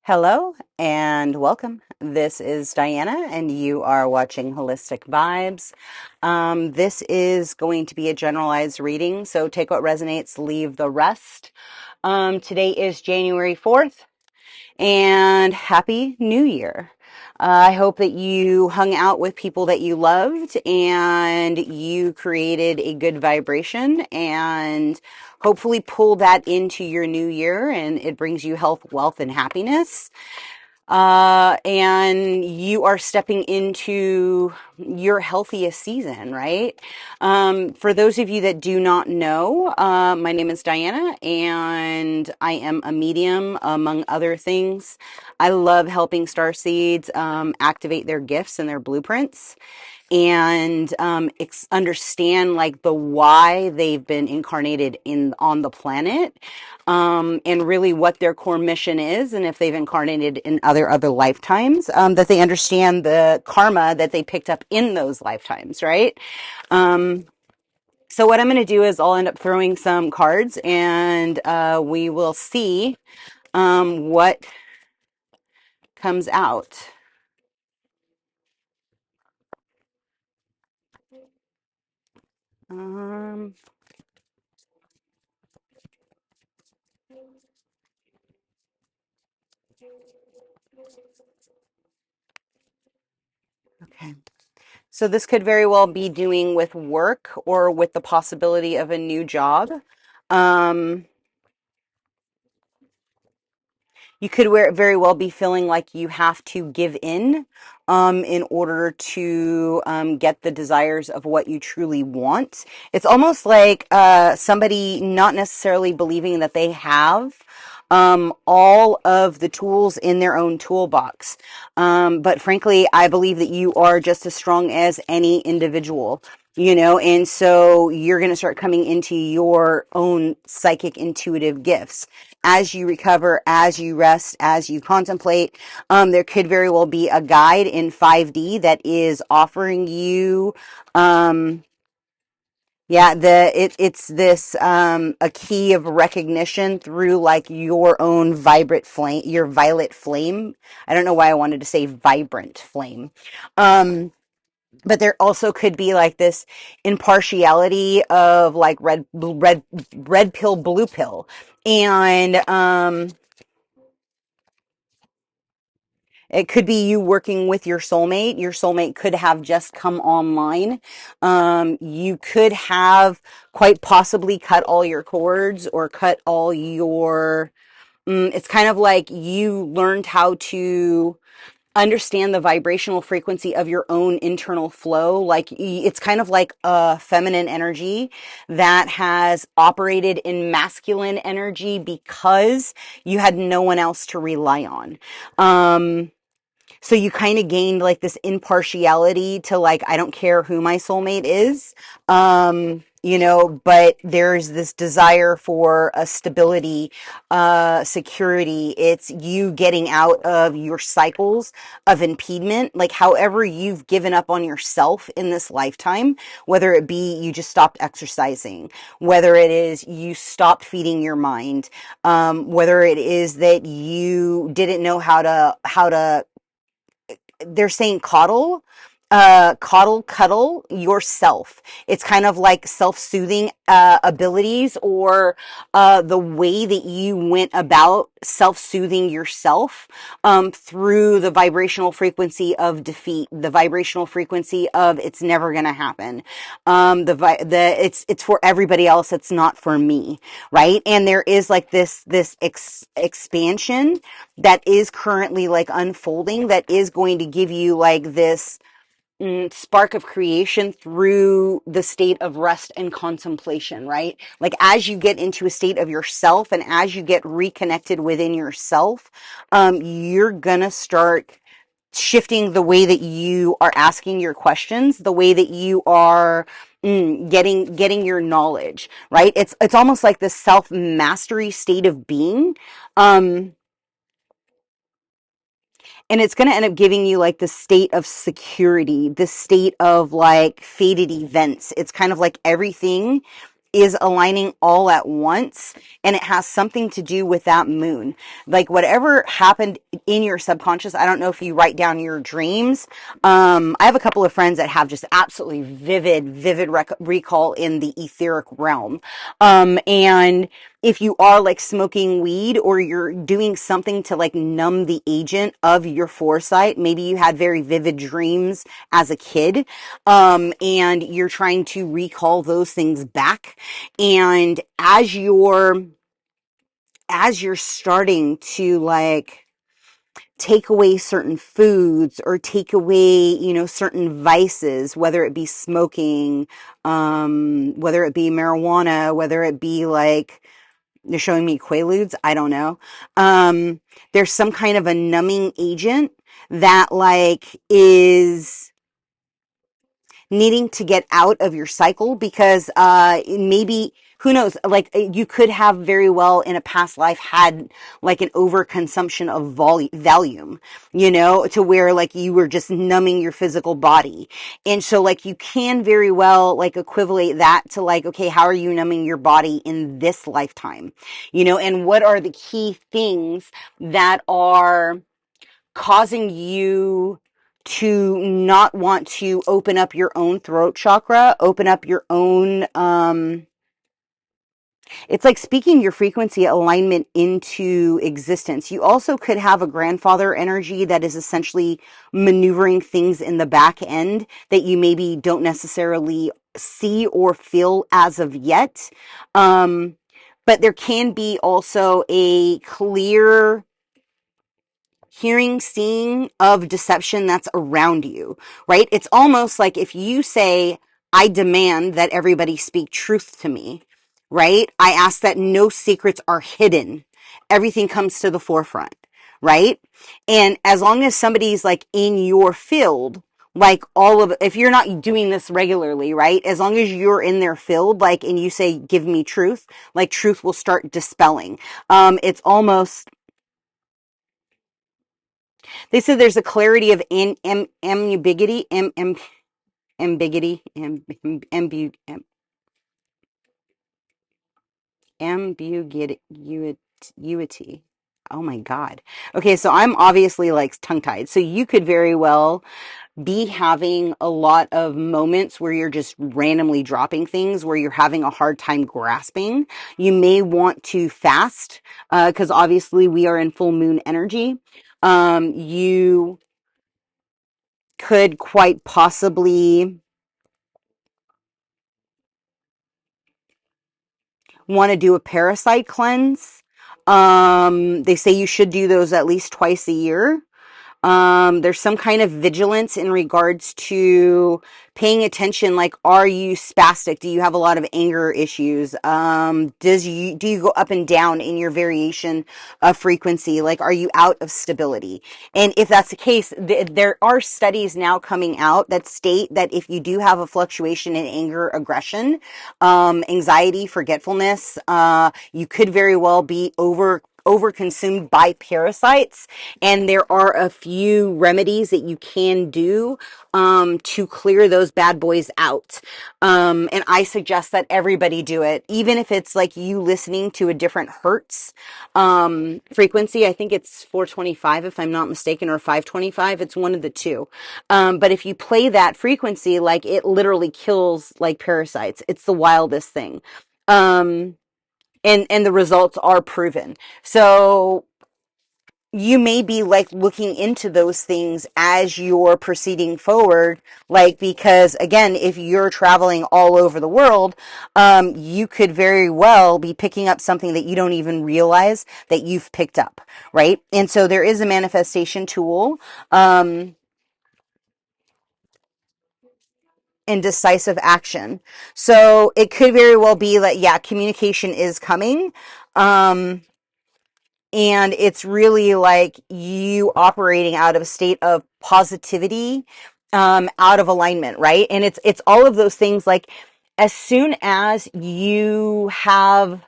Hello and welcome. This is Diana and you are watching Holistic Vibes. This is going to be a generalized reading, so take what resonates, leave the rest. Today is January 4th and Happy New Year. I hope that you hung out with people that you loved and you created a good vibration and hopefully pull that into your new year and it brings you health, wealth, and happiness. And you are stepping into your healthiest season, right? For those of you that do not know, my name is Diana and I am a medium, among other things. I love helping starseeds activate their gifts and their blueprints and understand like the why they've been incarnated on the planet, and really what their core mission is, and if they've incarnated in other lifetimes, that they understand the karma that they picked up in those lifetimes, right? So what I'm going to do is I'll end up throwing some cards, and we will see what comes out. Okay. So this could very well be doing with work or with the possibility of a new job. You could very well be feeling like you have to give in order to get the desires of what you truly want. It's almost like somebody not necessarily believing that they have all of the tools in their own toolbox. But frankly, I believe that you are just as strong as any individual. And so you're going to start coming into your own psychic intuitive gifts as you recover, as you rest, as you contemplate. There could very well be a guide in 5D that is offering you, it's this a key of recognition through like your own vibrant flame, your violet flame. I don't know why I wanted to say vibrant flame. But there also could be like this impartiality of like red pill, blue pill. And it could be you working with your soulmate. Your soulmate could have just come online. You could have quite possibly cut all your cords or cut all your, it's kind of like you learned how to understand the vibrational frequency of your own internal flow. Like it's kind of like a feminine energy that has operated in masculine energy because you had no one else to rely on. So you kind of gained like this impartiality to like, I don't care who my soulmate is, but there's this desire for a stability, security. It's you getting out of your cycles of impediment, like however you've given up on yourself in this lifetime, whether it be you just stopped exercising, whether it is you stopped feeding your mind, whether it is that you didn't know how to they're saying cuddle yourself. It's kind of like self-soothing abilities, or the way that you went about self-soothing yourself through the vibrational frequency of defeat, the vibrational frequency of it's never gonna happen. It's for everybody else, it's not for me, right? And there is like this expansion that is currently like unfolding that is going to give you like this spark of creation through the state of rest and contemplation, right? Like as you get into a state of yourself and as you get reconnected within yourself, you're gonna start shifting the way that you are asking your questions, the way that you are getting your knowledge, right? It's almost like this self-mastery state of being. And it's going to end up giving you like the state of security, the state of like fated events. It's kind of like everything is aligning all at once, and it has something to do with that moon. Like whatever happened in your subconscious, I don't know if you write down your dreams. I have a couple of friends that have just absolutely vivid recall in the etheric realm. And if you are like smoking weed or you're doing something to like numb the agent of your foresight, maybe you had very vivid dreams as a kid, and you're trying to recall those things back. And as you're starting to like take away certain foods or take away, certain vices, whether it be smoking, whether it be marijuana, whether it be like, they're showing me Quaaludes, I don't know. There's some kind of a numbing agent that like is needing to get out of your cycle, because maybe, who knows, like you could have very well in a past life had like an overconsumption of volume, to where like you were just numbing your physical body. And so like you can very well like equivalate that to like, okay, how are you numbing your body in this lifetime? And what are the key things that are causing you to not want to open up your own throat chakra, open up your own, it's like speaking your frequency alignment into existence. You also could have a grandfather energy that is essentially maneuvering things in the back end that you maybe don't necessarily see or feel as of yet. But there can be also a clear hearing, seeing of deception that's around you, right? It's almost like if you say, I demand that everybody speak truth to me, right? I ask that no secrets are hidden. Everything comes to the forefront, right? And as long as somebody's like in your field, like if you're not doing this regularly, right? As long as you're in their field, like, and you say, give me truth, like truth will start dispelling. It's almost, they said there's a clarity of ambiguity, ambiguity, ambiguity. Oh my God. Okay, so I'm obviously like tongue-tied. So you could very well be having a lot of moments where you're just randomly dropping things, where you're having a hard time grasping. You may want to fast, because obviously we are in full moon energy. You could quite possibly want to do a parasite cleanse. They say you should do those at least twice a year. There's some kind of vigilance in regards to paying attention. Like, are you spastic? Do you have a lot of anger issues? Do you go up and down in your variation of frequency? Like, are you out of stability? And if that's the case, there are studies now coming out that state that if you do have a fluctuation in anger, aggression, anxiety, forgetfulness, you could very well be overconsumed by parasites. And there are a few remedies that you can do to clear those bad boys out. And I suggest that everybody do it, even if it's like you listening to a different hertz frequency. I think it's 425 if I'm not mistaken, or 525. It's one of the two. But if you play that frequency, like it literally kills like parasites. It's the wildest thing. And the results are proven. So you may be like looking into those things as you're proceeding forward, like, because again, if you're traveling all over the world, you could very well be picking up something that you don't even realize that you've picked up, right? And so there is a manifestation tool, and decisive action. So it could very well be that, yeah, communication is coming. And it's really like you operating out of a state of positivity, out of alignment, right? And it's all of those things. Like, as soon as you have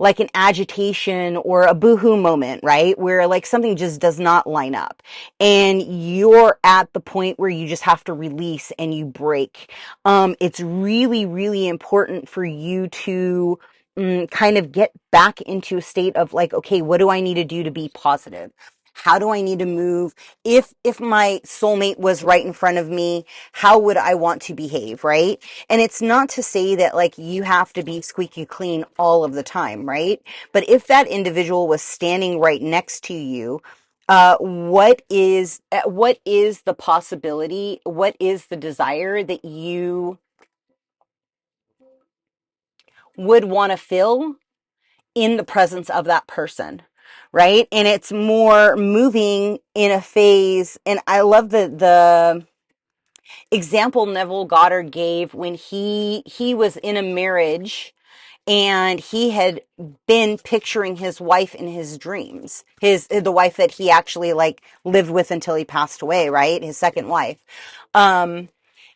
like an agitation or a boohoo moment, right? Where like something just does not line up and you're at the point where you just have to release and you break. It's really, really important for you to kind of get back into a state of like, okay, what do I need to do to be positive? How do I need to move? If my soulmate was right in front of me, how would I want to behave, right? And it's not to say that like you have to be squeaky clean all of the time, right? But if that individual was standing right next to you, what is the possibility? What is the desire that you would want to fill in the presence of that person, right? And it's more moving in a phase. And I love the example Neville Goddard gave when he was in a marriage and he had been picturing his wife in his dreams, the wife that he actually like lived with until he passed away, right? His second wife.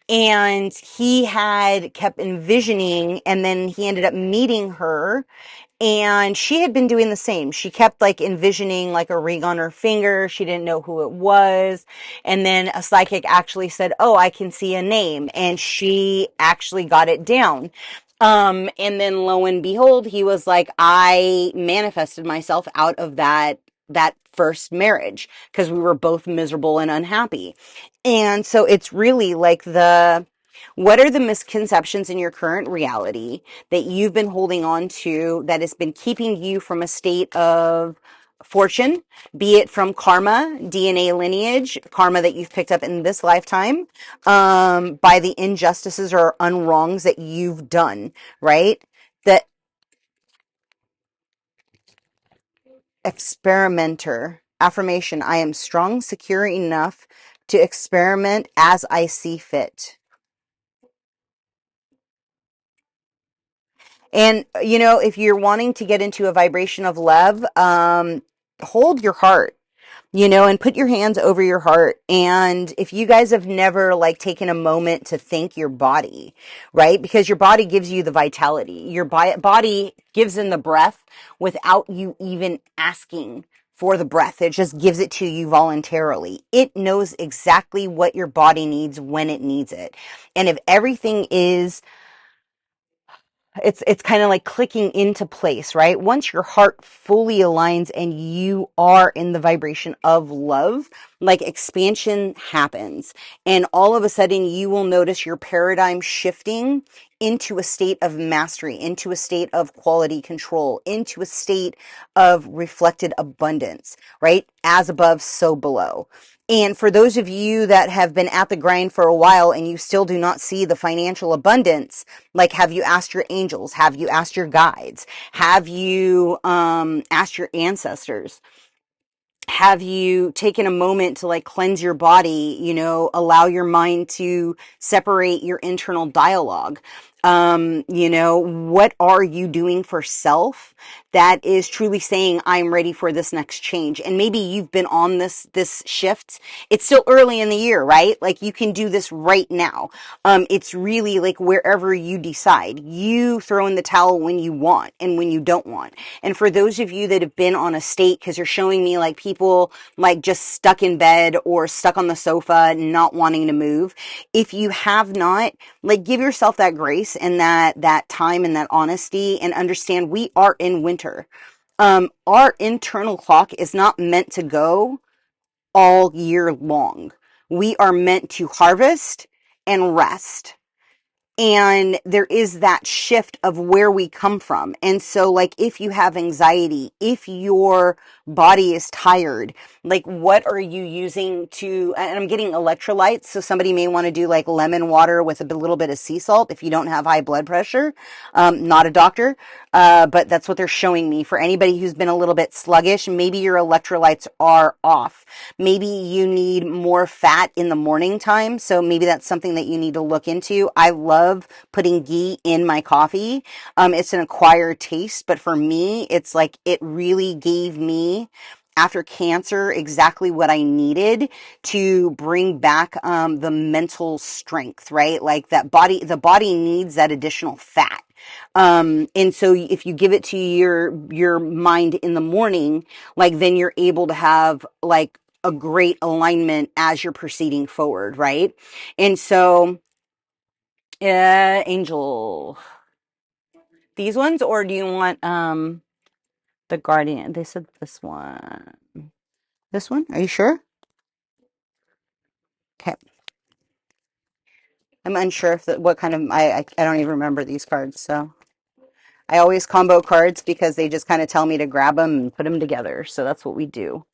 And he had kept envisioning, and then he ended up meeting her, and she had been doing the same. She kept like envisioning like a ring on her finger. She didn't know who it was. And then a psychic actually said, "Oh, I can see a name." And she actually got it down. And then lo and behold, he was like, I manifested myself out of that first marriage because we were both miserable and unhappy. And so it's really like what are the misconceptions in your current reality that you've been holding on to that has been keeping you from a state of fortune, be it from karma, DNA lineage, karma that you've picked up in this lifetime, by the injustices or unwrongs that you've done, right? The experimenter affirmation, I am strong, secure enough to experiment as I see fit. And, you know, if you're wanting to get into a vibration of love, hold your heart, you know, and put your hands over your heart. And if you guys have never like taken a moment to thank your body, right? Because your body gives you the vitality. Your body gives in the breath without you even asking for the breath. It just gives it to you voluntarily. It knows exactly what your body needs when it needs it. And if everything is it's kind of like clicking into place, right? Once your heart fully aligns and you are in the vibration of love, like expansion happens. And all of a sudden you will notice your paradigm shifting into a state of mastery, into a state of quality control, into a state of reflected abundance, right? As above, so below. And for those of you that have been at the grind for a while and you still do not see the financial abundance, like have you asked your angels? Have you asked your guides? Have you asked your ancestors? Have you taken a moment to like cleanse your body, you know, allow your mind to separate your internal dialogue? You know, what are you doing for self that is truly saying, I'm ready for this next change? And maybe you've been on this shift. It's still early in the year, right? Like you can do this right now. It's really like wherever you decide, you throw in the towel when you want and when you don't want. And for those of you that have been on a state, because you're showing me like people like just stuck in bed or stuck on the sofa, not wanting to move. If you have not, like give yourself that grace and that time and that honesty and understand we are in winter. Our internal clock is not meant to go all year long. We are meant to harvest and rest. And there is that shift of where we come from. And so like if you have anxiety, if your body is tired, like what are you using to, and I'm getting electrolytes. So somebody may want to do like lemon water with a little bit of sea salt if you don't have high blood pressure. Not a doctor, but that's what they're showing me. For anybody who's been a little bit sluggish, maybe your electrolytes are off. Maybe you need more fat in the morning time. So maybe that's something that you need to look into. I love putting ghee in my coffee. It's an acquired taste, but for me, it's like it really gave me after cancer exactly what I needed to bring back the mental strength, right? Like the body needs that additional fat. And so if you give it to your mind in the morning, like then you're able to have like a great alignment as you're proceeding forward, right? And so, Angel, these ones, or do you want the Guardian? They said this one. This one? Are you sure? Okay. I'm unsure if what kind of I don't even remember these cards, so I always combo cards because they just kind of tell me to grab them and put them together. So that's what we do.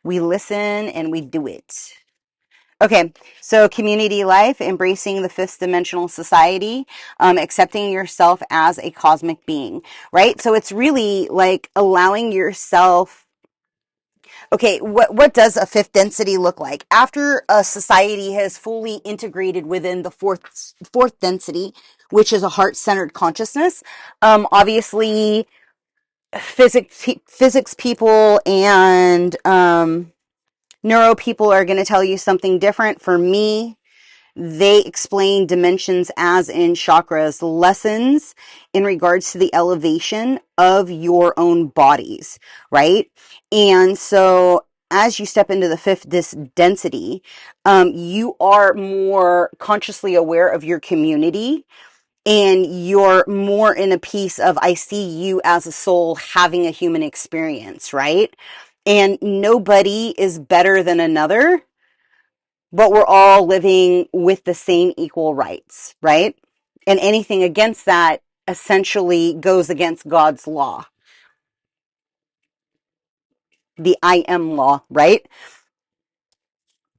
We listen and we do it. Okay, so community life, embracing the fifth dimensional society, accepting yourself as a cosmic being, right? So it's really like allowing yourself. Okay, what does a fifth density look like? After a society has fully integrated within the fourth density, which is a heart-centered consciousness, obviously physics people and neuro people are going to tell you something different. For me, they explain dimensions as in chakras, lessons in regards to the elevation of your own bodies, right? And so as you step into the fifth density, you are more consciously aware of your community, and you're more in a piece of, I see you as a soul having a human experience, right? And nobody is better than another, but we're all living with the same equal rights, right? And anything against that essentially goes against God's law, the I am law, right?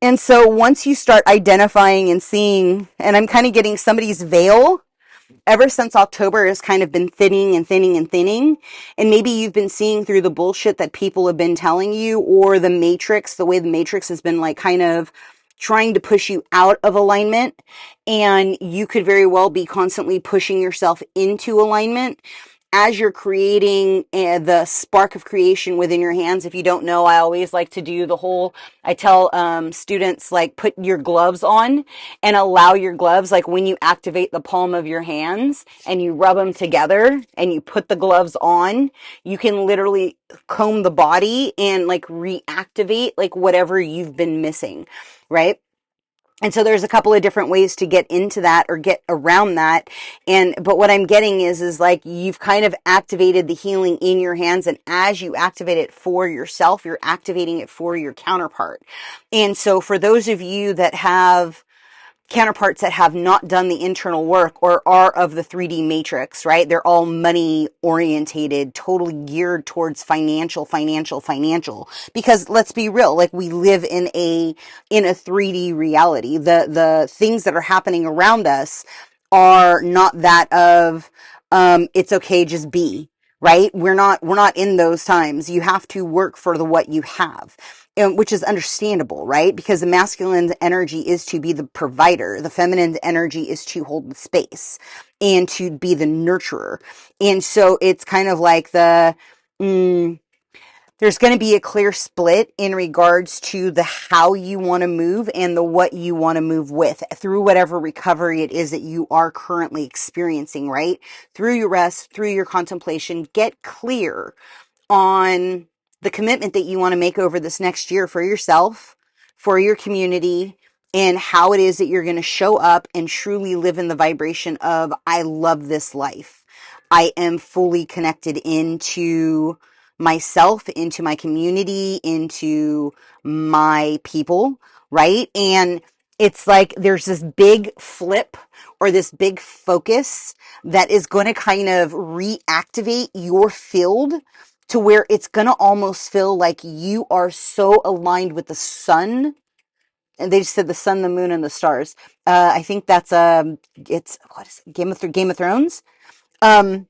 And so once you start identifying and seeing, and I'm kind of getting somebody's veil ever since October has kind of been thinning and thinning and thinning. And maybe you've been seeing through the bullshit that people have been telling you, or the matrix, the way the matrix has been like kind of trying to push you out of alignment. And you could very well be constantly pushing yourself into alignment as you're creating the spark of creation within your hands. If you don't know, I always like to do the whole, I tell students, like, put your gloves on and allow your gloves, like when you activate the palm of your hands and you rub them together and you put the gloves on, you can literally comb the body and like reactivate like whatever you've been missing, right? And so there's a couple of different ways to get into that or get around that. But what I'm getting is like you've kind of activated the healing in your hands. And as you activate it for yourself, you're activating it for your counterpart. And so for those of you that have counterparts that have not done the internal work or are of the 3D matrix, right? They're all money orientated, totally geared towards financial. Because let's be real, like we live in a 3D reality. The things that are happening around us are not that of, it's okay, just be, right? We're not in those times. You have to work for what you have. Which is understandable, right? Because the masculine energy is to be the provider. The feminine energy is to hold the space and to be the nurturer. And so it's kind of like there's going to be a clear split in regards to the how you want to move and the what you want to move with through whatever recovery it is that you are currently experiencing, right? Through your rest, through your contemplation, get clear on the commitment that you want to make over this next year for yourself, for your community, and how it is that you're going to show up and truly live in the vibration of, I love this life. I am fully connected into myself, into my community, into my people, right? And it's like there's this big flip or this big focus that is going to kind of reactivate your field to where it's going to almost feel like you are so aligned with the sun. And they just said the sun, the moon, and the stars. I think that's it's what is it? Game of Thrones. And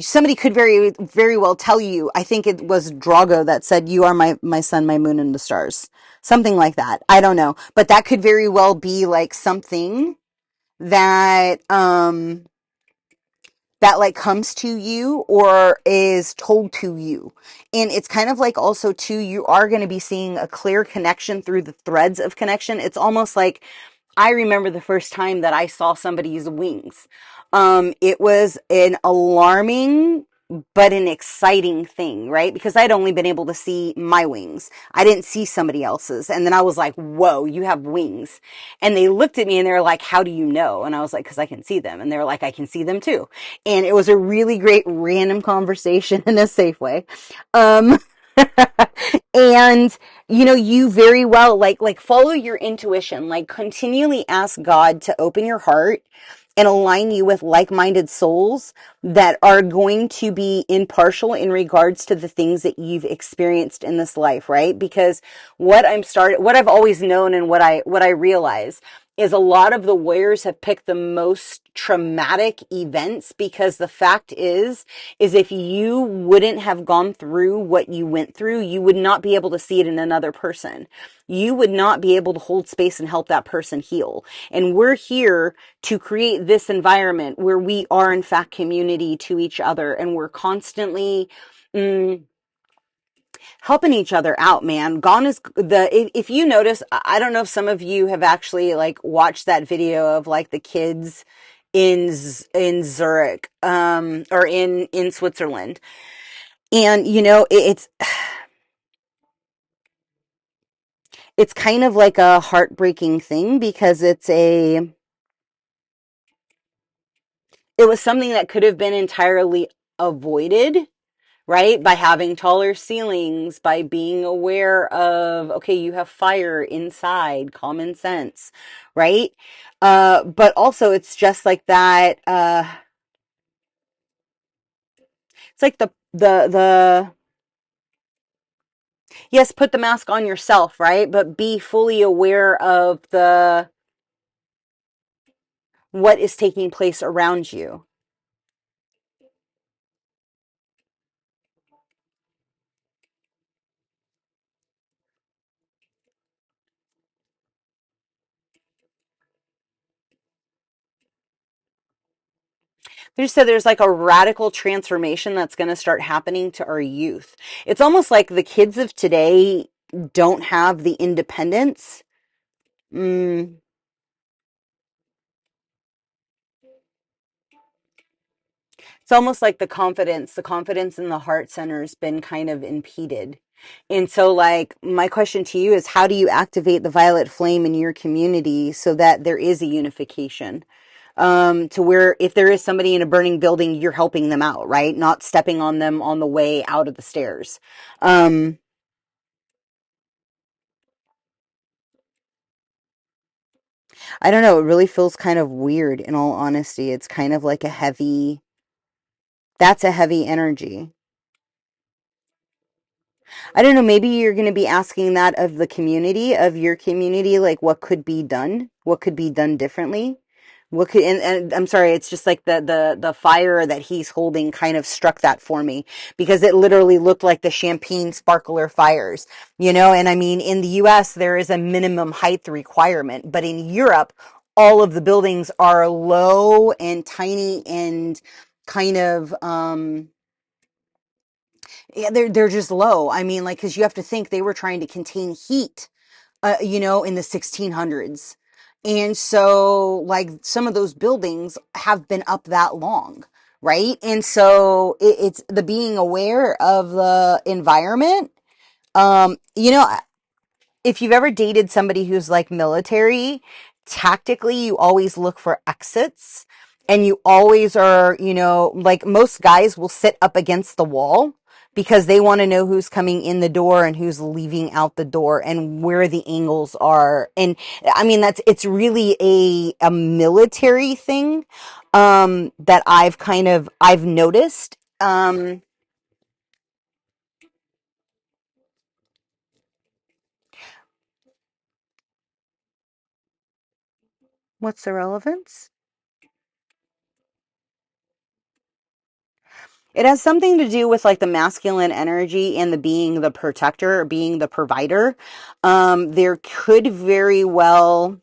somebody could very, very well tell you, I think it was Drago that said, you are my sun, my moon, and the stars. Something like that. I don't know. But that could very well be like something that, that like comes to you or is told to you. And it's kind of like also too, you are going to be seeing a clear connection through the threads of connection. It's almost like I remember the first time that I saw somebody's wings. It was an alarming but an exciting thing, right? Because I'd only been able to see my wings. I didn't see somebody else's. And then I was like, whoa, you have wings. And they looked at me and they were like, how do you know? And I was like, because I can see them. And they were like, I can see them too. And it was a really great random conversation in a safe way. Um, and you very well like follow your intuition, like continually ask God to open your heart and align you with like-minded souls that are going to be impartial in regards to the things that you've experienced in this life, right? Because what I've always known and what I realize is a lot of the warriors have picked the most traumatic events, because the fact is if you wouldn't have gone through what you went through, you would not be able to see it in another person. You would not be able to hold space and help that person heal. And we're here to create this environment where we are in fact community to each other, and we're constantly helping each other out, man. Gone is if you notice, I don't know if some of you have actually like watched that video of like the kids in Zurich, or in Switzerland. And it's kind of like a heartbreaking thing, because it was something that could have been entirely avoided, right? By having taller ceilings, by being aware of, okay, you have fire inside, common sense, right? But also it's just like that, it's like the yes, put the mask on yourself, right? But be fully aware of what is taking place around you. They just said there's like a radical transformation that's going to start happening to our youth. It's almost like the kids of today don't have the independence. Mm, it's almost like the confidence in the heart center has been kind of impeded. And so, like, my question to you is, how do you activate the violet flame in your community so that there is a unification? To where if there is somebody in a burning building, you're helping them out, right? Not stepping on them on the way out of the stairs. Um, I don't know. It really feels kind of weird, in all honesty. It's kind of like that's a heavy energy. I don't know, maybe you're going to be asking that of the community, of your community, like what could be done, what could be done differently. And I'm sorry, it's just like the fire that he's holding kind of struck that for me, because it literally looked like the champagne sparkler fires, and I mean, in the US, there is a minimum height requirement, but in Europe, all of the buildings are low and tiny and kind of, yeah, they're just low. I mean, like, because you have to think they were trying to contain heat, in the 1600s. And so, like, some of those buildings have been up that long, right? And so it's the being aware of the environment. If you've ever dated somebody who's like military, tactically, you always look for exits, and you always are, like most guys will sit up against the wall because they want to know who's coming in the door and who's leaving out the door and where the angles are. And I mean, it's really a military thing, that I've noticed. What's the relevance? It has something to do with like the masculine energy and the being the protector or being the provider. There could very well,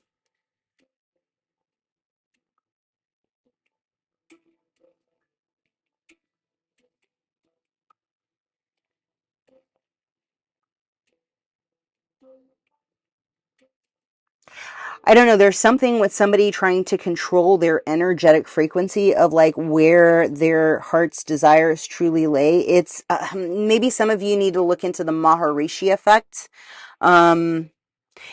I don't know, there's something with somebody trying to control their energetic frequency of like where their heart's desires truly lay. It's maybe some of you need to look into the Maharishi effect. Um,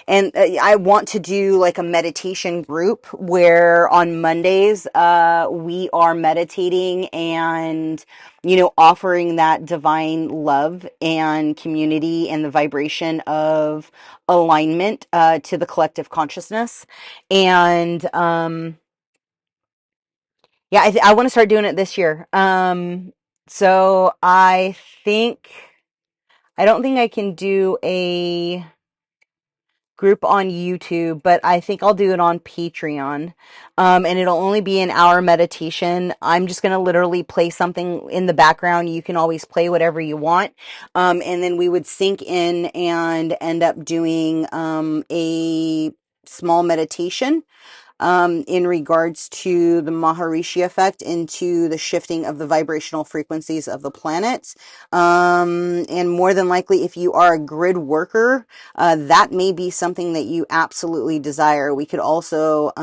and I want to do like a meditation group where on Mondays, we are meditating and, you know, offering that divine love and community and the vibration of alignment, to the collective consciousness. And, yeah, I want to start doing it this year. So think, I don't think I can do a group on YouTube, but I think I'll do it on Patreon. And it'll only be an hour meditation. I'm just going to literally play something in the background. You can always play whatever you want. And then we would sync in and end up doing a small meditation in regards to the Maharishi effect into the shifting of the vibrational frequencies of the planet. And more than likely, if you are a grid worker, that may be something that you absolutely desire. We could also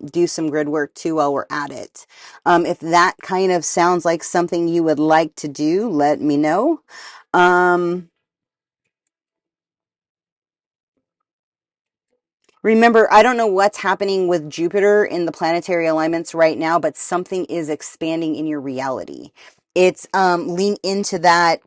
do some grid work too while we're at it. If that kind of sounds like something you would like to do, let me know. Remember, I don't know what's happening with Jupiter in the planetary alignments right now, but something is expanding in your reality. It's lean into that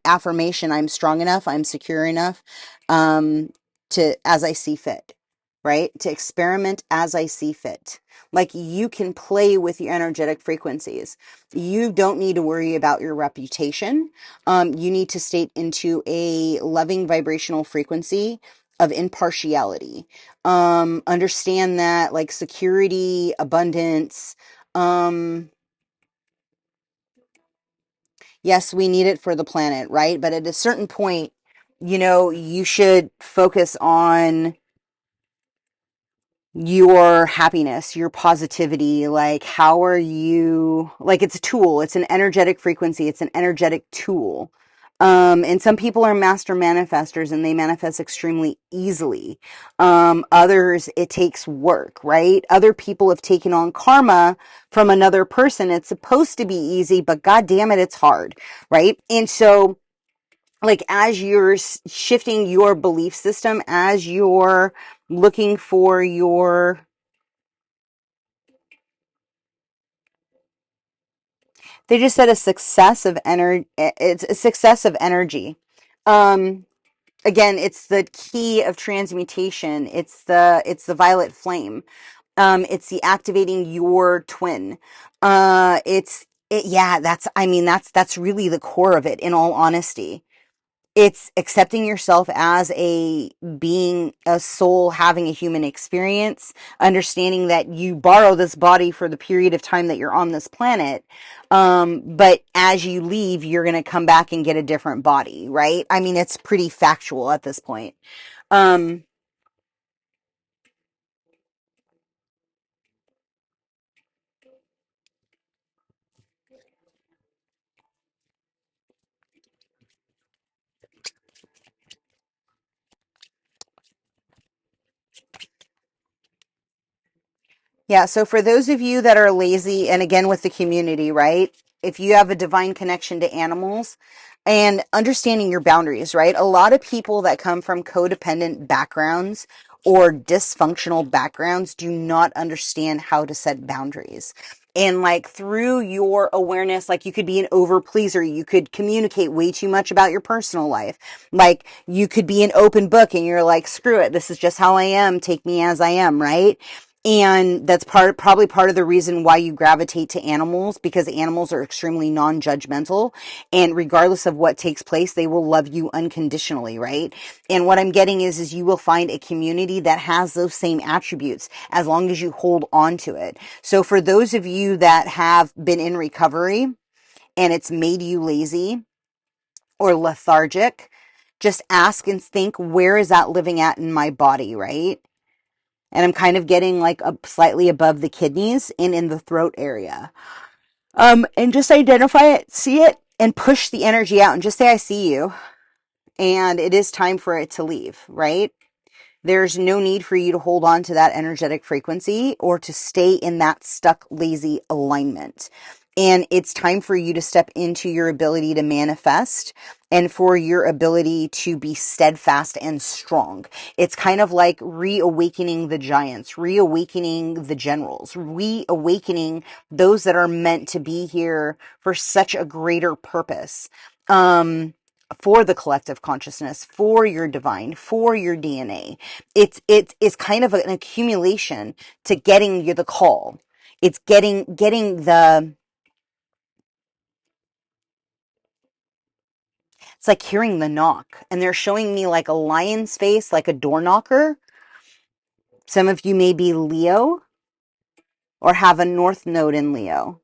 affirmation. I'm strong enough, I'm secure enough, to as I see fit, right? To experiment as I see fit. Like you can play with your energetic frequencies. You don't need to worry about your reputation. You need to state into a loving vibrational frequency of impartiality. Understand that like security, abundance, yes, we need it for the planet, right? But at a certain point, you know, you should focus on your happiness, your positivity, like how are you, like it's a tool, it's an energetic frequency, it's an energetic tool. And some people are master manifestors and they manifest extremely easily. Others, it takes work, right? Other people have taken on karma from another person. It's supposed to be easy, but God damn it, it's hard, right? And so, like, as you're shifting your belief system, as you're looking for your, they just said a success of energy. It's a success of energy. Again, it's the key of transmutation. It's the violet flame. It's the activating your twin. Yeah, that's really the core of it, in all honesty. It's accepting yourself as a being, a soul having a human experience, understanding that you borrow this body for the period of time that you're on this planet. But as you leave, you're going to come back and get a different body, right? I mean, it's pretty factual at this point. Um, Yeah, so for those of you that are lazy, and again with the community, right? If you have a divine connection to animals and understanding your boundaries, right? A lot of people that come from codependent backgrounds or dysfunctional backgrounds do not understand how to set boundaries. And like through your awareness, like you could be an over pleaser. You could communicate way too much about your personal life. Like you could be an open book and you're like, screw it. This is just how I am. Take me as I am, right? And that's probably part of the reason why you gravitate to animals, because animals are extremely non-judgmental, and regardless of what takes place, they will love you unconditionally, right? And what I'm getting is you will find a community that has those same attributes as long as you hold on to it. So for those of you that have been in recovery and it's made you lazy or lethargic, just ask and think, where is that living at in my body, right? And I'm kind of getting like up slightly above the kidneys and in the throat area. And just identify it, see it, and push the energy out and just say, I see you. And it is time for it to leave, right? There's no need for you to hold on to that energetic frequency or to stay in that stuck, lazy alignment. And it's time for you to step into your ability to manifest and for your ability to be steadfast and strong. It's kind of like reawakening the giants, reawakening the generals, reawakening those that are meant to be here for such a greater purpose. For the collective consciousness, for your divine, for your DNA. It's kind of an accumulation to getting you the call. It's getting the, it's like hearing the knock. And they're showing me like a lion's face, like a door knocker. Some of you may be Leo or have a north node in Leo.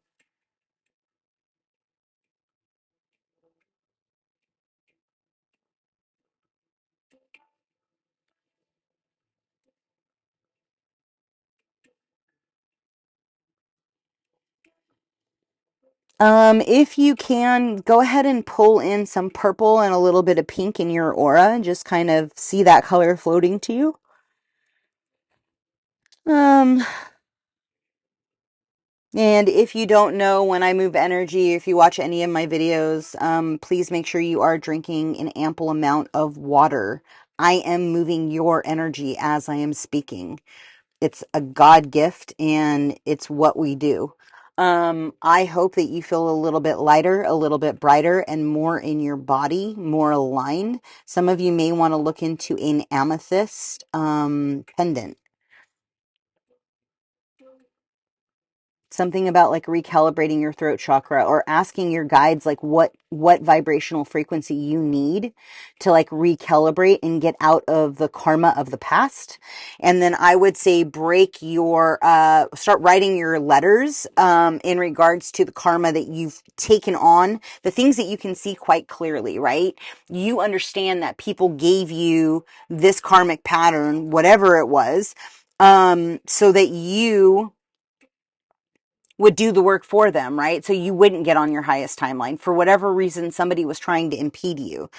If you can, go ahead and pull in some purple and a little bit of pink in your aura and just kind of see that color floating to you. And if you don't know, when I move energy, if you watch any of my videos, please make sure you are drinking an ample amount of water. I am moving your energy as I am speaking. It's a God gift and it's what we do. I hope that you feel a little bit lighter, a little bit brighter, and more in your body, more aligned. Some of you may want to look into an amethyst pendant. Something about like recalibrating your throat chakra or asking your guides like what vibrational frequency you need to like recalibrate and get out of the karma of the past. And then I would say break your start writing your letters in regards to the karma that you've taken on, the things that you can see quite clearly, right? You understand that people gave you this karmic pattern, whatever it was, so that you would do the work for them, right? So you wouldn't get on your highest timeline. For whatever reason, somebody was trying to impede you.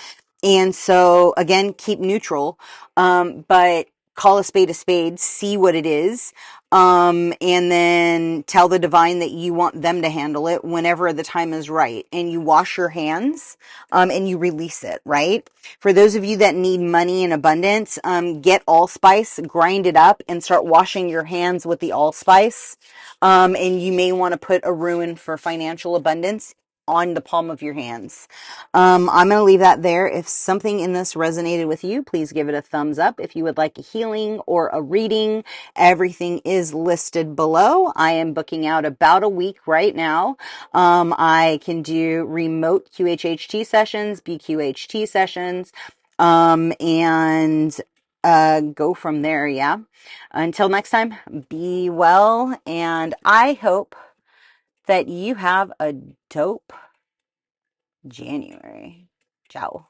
And so again, keep neutral, but call a spade, see what it is, and then tell the divine that you want them to handle it whenever the time is right. And you wash your hands, and you release it, right? For those of you that need money in abundance, get allspice, grind it up, and start washing your hands with the allspice. And you may want to put a rune for financial abundance on the palm of your hands. I'm going to leave that there. If something in this resonated with you, please give it a thumbs up. If you would like a healing or a reading, everything is listed below. I am booking out about a week right now. I can do remote QHHT sessions, BQHT sessions, and go from there. Yeah. Until next time, be well. And I hope that you have a dope January. Ciao.